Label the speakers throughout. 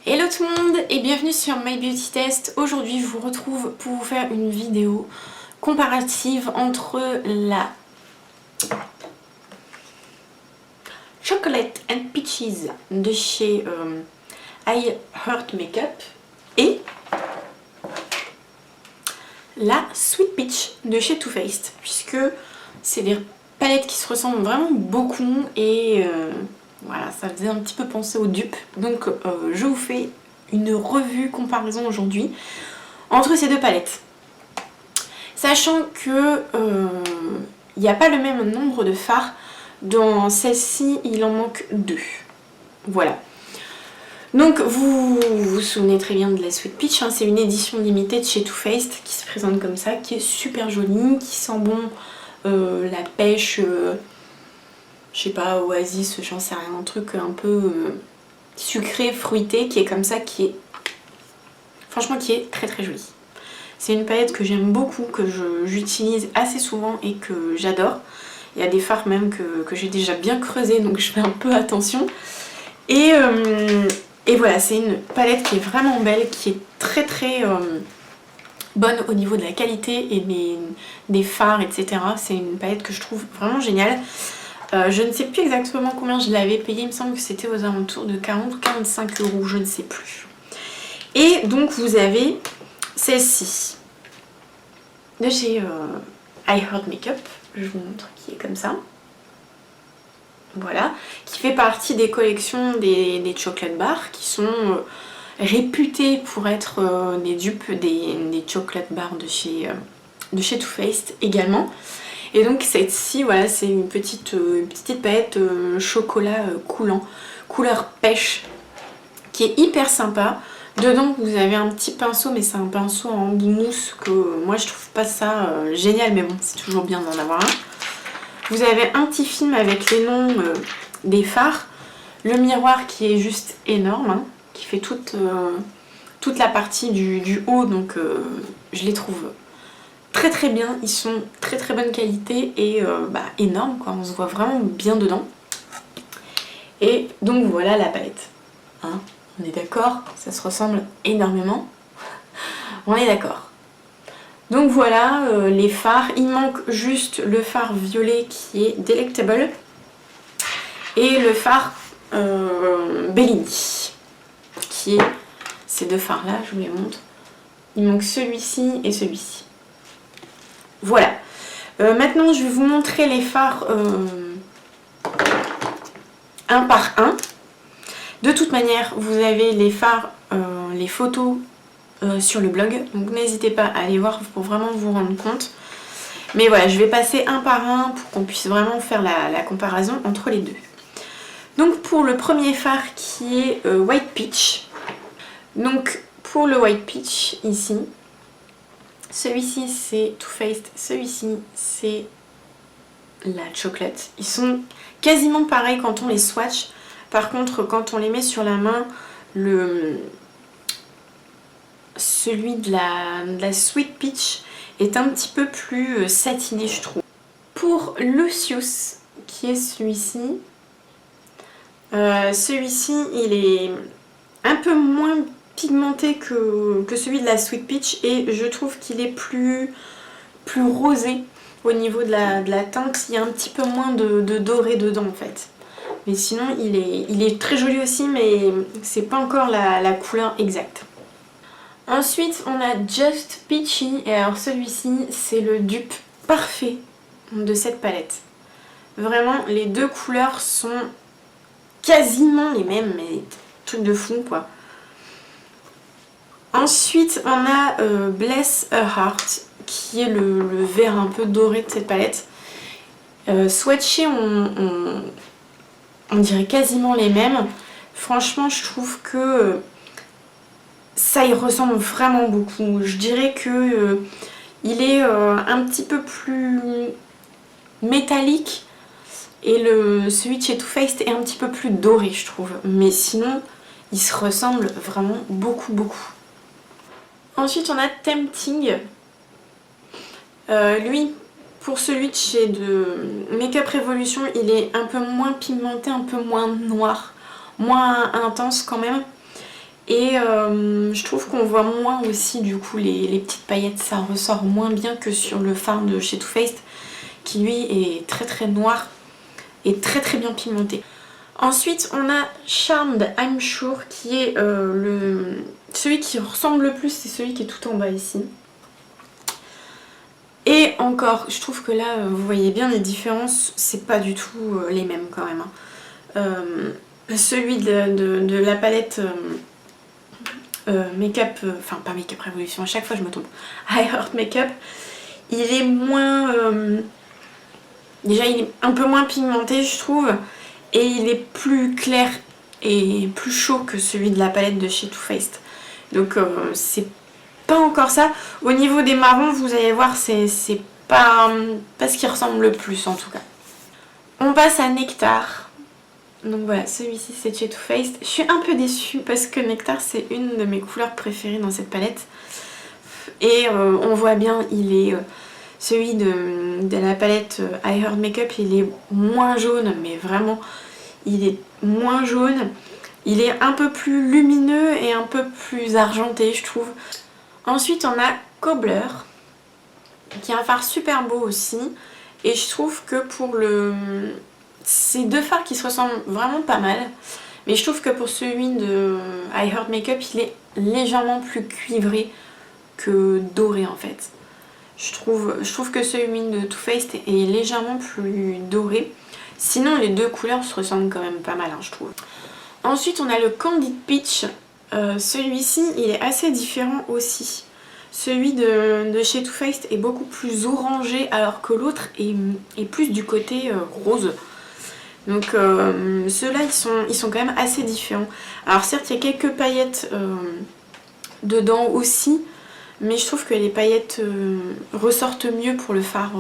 Speaker 1: Hello tout le monde et bienvenue sur My Beauty Test. Aujourd'hui je vous retrouve pour vous faire une vidéo comparative entre la Chocolate and Peaches de chez I Heart Makeup et la Sweet Peach de chez Too Faced, puisque c'est des palettes qui se ressemblent vraiment beaucoup et voilà, ça faisait un petit peu penser aux dupes. Donc je vous fais une revue comparaison aujourd'hui entre ces deux palettes. Sachant que il n'y a pas le même nombre de fards. Dans celle-ci, il en manque 2. Voilà. Donc vous vous souvenez très bien de la Sweet Peach, hein, c'est une édition limitée de chez Too Faced qui se présente comme ça, qui est super jolie, qui sent bon la pêche, je sais pas, oasis, j'en sais rien, un truc un peu sucré, fruité, qui est comme ça, qui est franchement qui est très très jolie. C'est une palette que j'aime beaucoup, que j'utilise assez souvent et que j'adore. Il y a des fards même que j'ai déjà bien creusé, donc je fais un peu attention. Et voilà, c'est une palette qui est vraiment belle, qui est très très bonne au niveau de la qualité et des fards, etc. C'est une palette que je trouve vraiment géniale. Je ne sais plus exactement combien je l'avais payée, il me semble que c'était aux alentours de 40 ou 45 €, je ne sais plus. Et donc vous avez celle-ci de chez I Heart Makeup, je vous montre, qui est comme ça. Voilà, qui fait partie des collections des chocolate bars qui sont réputées pour être des dupes des chocolate bars de chez Too Faced également. Et donc celle-ci, voilà, c'est une petite palette chocolat coulant, couleur pêche, qui est hyper sympa. Dedans vous avez un petit pinceau, mais c'est un pinceau en mousse que moi je trouve pas ça génial, mais bon, c'est toujours bien d'en avoir un. Vous avez un petit film avec les noms des fards, le miroir qui est juste énorme, hein, qui fait toute la partie du haut, donc je les trouve très très bien, ils sont très très bonne qualité et énorme quoi, on se voit vraiment bien dedans. Et donc voilà la palette, hein, on est d'accord, ça se ressemble énormément, on est d'accord. Donc voilà les fards, il manque juste le fard violet qui est Delectable et le fard Bellini qui est ces deux fards là, je vous les montre. Il manque celui-ci et celui-ci. Voilà. Maintenant je vais vous montrer les fards un par un. De toute manière vous avez les fards, les photos sur le blog, donc n'hésitez pas à aller voir pour vraiment vous rendre compte. Mais voilà, je vais passer un par un pour qu'on puisse vraiment faire la comparaison entre les deux. Donc pour le premier fard qui est White Peach, donc pour le White Peach ici, celui-ci c'est Too Faced, celui-ci c'est la chocolate. Ils sont quasiment pareils quand on les swatch, par contre quand on les met sur la main, celui de la Sweet Peach est un petit peu plus satiné, je trouve. Pour Lucius, qui est celui-ci, il est un peu moins pigmenté que celui de la Sweet Peach et je trouve qu'il est plus rosé au niveau de la teinte. Il y a un petit peu moins de doré dedans en fait. Mais sinon il est très joli aussi, mais c'est pas encore la couleur exacte. Ensuite on a Just Peachy et alors celui-ci c'est le dupe parfait de cette palette. Vraiment les deux couleurs sont quasiment les mêmes, mais truc de fou quoi. Ensuite on a Bless a Heart qui est le vert un peu doré de cette palette. Swatché on dirait quasiment les mêmes. Franchement je trouve que ça y ressemble vraiment beaucoup. Je dirais que il est un petit peu plus métallique et celui de chez Too Faced est un petit peu plus doré je trouve. Mais sinon ils se ressemblent vraiment beaucoup beaucoup. Ensuite on a Tempting. Lui, pour celui de chez Makeup Revolution, il est un peu moins pigmenté, un peu moins noir, moins intense quand même. Et je trouve qu'on voit moins aussi du coup les petites paillettes, ça ressort moins bien que sur le fard de chez Too Faced qui lui est très très noir et très très bien pigmenté. Ensuite on a Charmed I'm Sure qui est celui qui ressemble le plus, c'est celui qui est tout en bas ici. Et encore, je trouve que là vous voyez bien les différences, c'est pas du tout les mêmes quand même. Celui de la palette Make-up, enfin pas Make-up Révolution, à chaque fois je me trompe, I Heart Makeup, il est moins... déjà il est un peu moins pigmenté je trouve, et il est plus clair et plus chaud que celui de la palette de chez Too Faced. Donc c'est pas encore ça. Au niveau des marrons, vous allez voir, c'est pas ce qui ressemble le plus en tout cas. On passe à Nectar. Donc voilà, celui-ci c'est chez Too Faced. Je suis un peu déçue parce que Nectar c'est une de mes couleurs préférées dans cette palette. Et on voit bien, il est... celui de la palette I Heart Makeup, il est moins jaune, mais vraiment, il est moins jaune. Il est un peu plus lumineux et un peu plus argenté, je trouve. Ensuite, on a Cobbler, qui est un fard super beau aussi. Et je trouve que pour le... c'est deux fards qui se ressemblent vraiment pas mal. Mais je trouve que pour celui de I Heart Makeup, il est légèrement plus cuivré que doré en fait. Je trouve que celui de Too Faced est légèrement plus doré. Sinon, les deux couleurs se ressemblent quand même pas mal, hein, je trouve. Ensuite, on a le Candid Peach. Celui-ci, il est assez différent aussi. Celui de chez Too Faced est beaucoup plus orangé, alors que l'autre est plus du côté rose. Donc ceux-là, ils sont quand même assez différents. Alors certes, il y a quelques paillettes dedans aussi, mais je trouve que les paillettes ressortent mieux pour le fard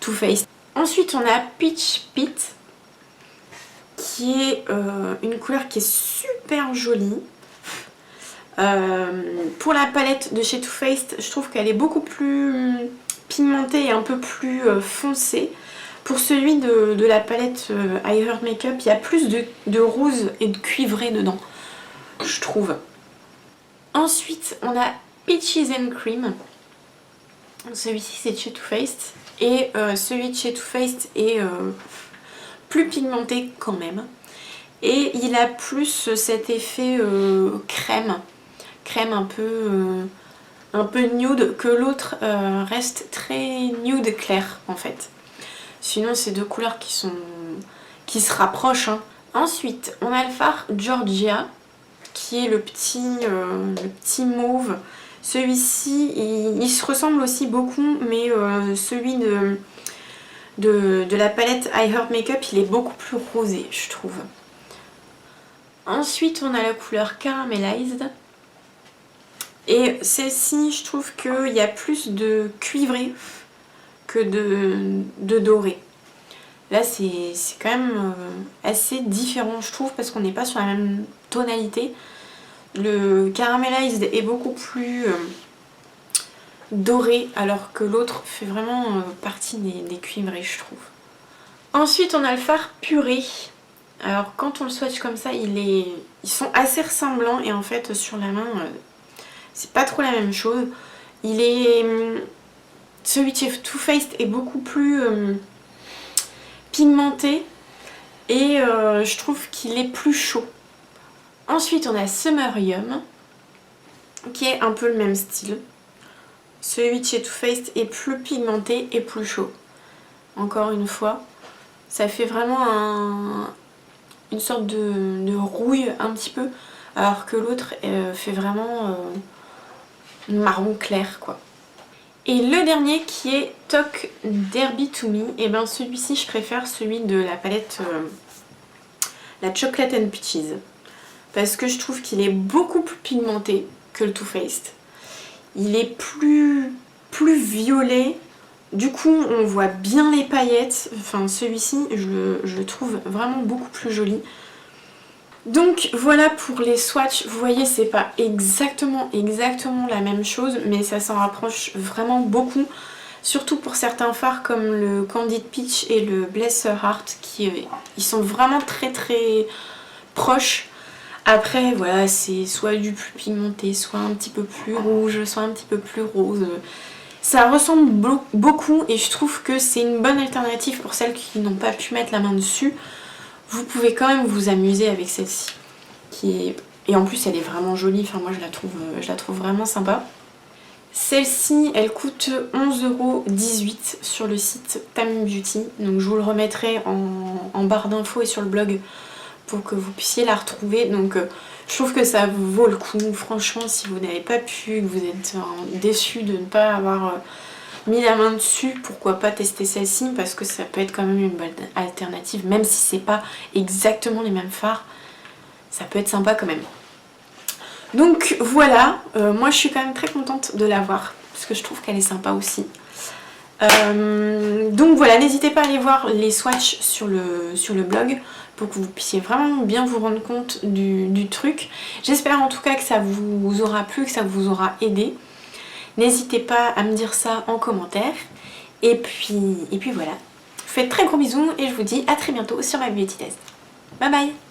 Speaker 1: Too Faced. Ensuite, on a Peach Pit, qui est une couleur qui est super jolie. Pour la palette de chez Too Faced, je trouve qu'elle est beaucoup plus pigmentée et un peu plus foncée. Pour celui de la palette I Heart Makeup, il y a plus de rose et de cuivré dedans, je trouve. Ensuite, on a Peaches and Cream. Celui-ci, c'est de chez Too Faced. Et celui de chez Too Faced est plus pigmenté quand même. Et il a plus cet effet crème un peu nude, que l'autre reste très nude clair en fait. Sinon c'est deux couleurs qui se rapprochent, hein. Ensuite on a le fard Georgia qui est le petit mauve. Celui-ci il se ressemble aussi beaucoup, mais celui de la palette I Heart Makeup il est beaucoup plus rosé je trouve. Ensuite on a la couleur Caramelized. Et celle-ci, je trouve qu'il y a plus de cuivré que de doré. Là, c'est quand même assez différent, je trouve, parce qu'on n'est pas sur la même tonalité. Le Caramelized est beaucoup plus doré, alors que l'autre fait vraiment partie des cuivrés, je trouve. Ensuite, on a le fard Purée. Alors, quand on le swatch comme ça, ils sont assez ressemblants, et en fait, sur la main... c'est pas trop la même chose. Celui de chez Too Faced est beaucoup plus pigmenté et je trouve qu'il est plus chaud. Ensuite on a Summer Yum qui est un peu le même style. Celui de chez Too Faced est plus pigmenté et plus chaud. Encore une fois, ça fait vraiment une sorte de rouille un petit peu, alors que l'autre fait vraiment... marron clair quoi. Et le dernier qui est Talk Derby to Me, et bien celui-ci je préfère celui de la palette la Chocolate and Peaches, parce que je trouve qu'il est beaucoup plus pigmenté que le Too Faced. Il est plus violet, du coup on voit bien les paillettes. Enfin celui-ci je le trouve vraiment beaucoup plus joli. Donc voilà pour les swatchs, vous voyez c'est pas exactement la même chose, mais ça s'en rapproche vraiment beaucoup, surtout pour certains fards comme le Candid Peach et le Bless Her Heart, ils sont vraiment très proches, Après voilà, c'est soit du plus pigmenté, soit un petit peu plus rouge, soit un petit peu plus rose. Ça ressemble beaucoup et je trouve que c'est une bonne alternative pour celles qui n'ont pas pu mettre la main dessus. Vous pouvez quand même vous amuser avec celle-ci. Et en plus elle est vraiment jolie, enfin moi je la trouve vraiment sympa. Celle-ci elle coûte 11,18 € sur le site Tammy Beauty. Donc je vous le remettrai en barre d'infos et sur le blog pour que vous puissiez la retrouver. Donc je trouve que ça vaut le coup. Franchement, si vous n'avez pas pu, que vous êtes déçus de ne pas avoir mis la main dessus, pourquoi pas tester celle-ci, parce que ça peut être quand même une bonne alternative, même si c'est pas exactement les mêmes fards, ça peut être sympa quand même. Donc voilà, moi je suis quand même très contente de l'avoir, parce que je trouve qu'elle est sympa aussi. Donc voilà, n'hésitez pas à aller voir les swatchs sur le blog pour que vous puissiez vraiment bien vous rendre compte du truc. J'espère en tout cas que ça vous aura plu, que ça vous aura aidé. N'hésitez pas à me dire ça en commentaire. Et puis voilà. Je vous fais de très gros bisous et je vous dis à très bientôt sur ma Beauty Test. Bye bye!